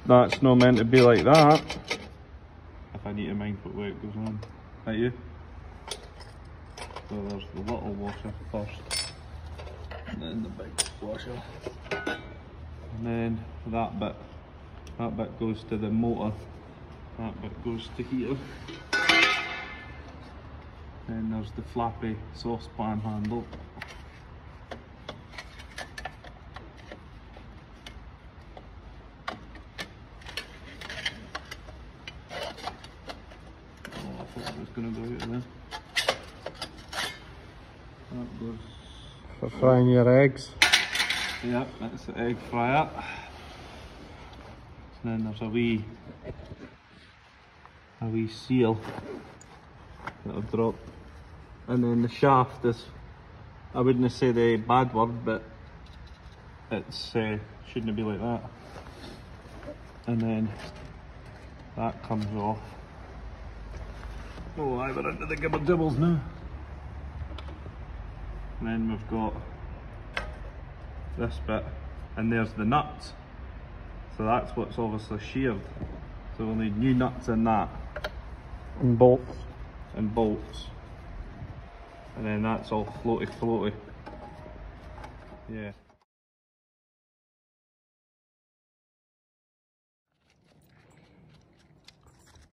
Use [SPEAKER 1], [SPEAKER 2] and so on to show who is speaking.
[SPEAKER 1] that's not meant to be like that. If I need to mind what way it goes on. Like you. So there's the little washer first, and then the big washer, and then that bit goes to the motor, that bit goes to here. Then there's the flappy saucepan handle. Oh, I thought it was going to go out of there. That goes
[SPEAKER 2] for frying your eggs.
[SPEAKER 1] Yep, that's the egg fryer. And then there's a wee seal that'll drop. And then the shaft is, I wouldn't say the bad word, but it's shouldn't be like that. And then that comes off. Oh, we're into the gibber dibbles now. And then we've got this bit, and there's the nuts. So that's what's obviously sheared. So we'll need new nuts in that.
[SPEAKER 2] And bolts.
[SPEAKER 1] And bolts. And then that's all floaty. Yeah.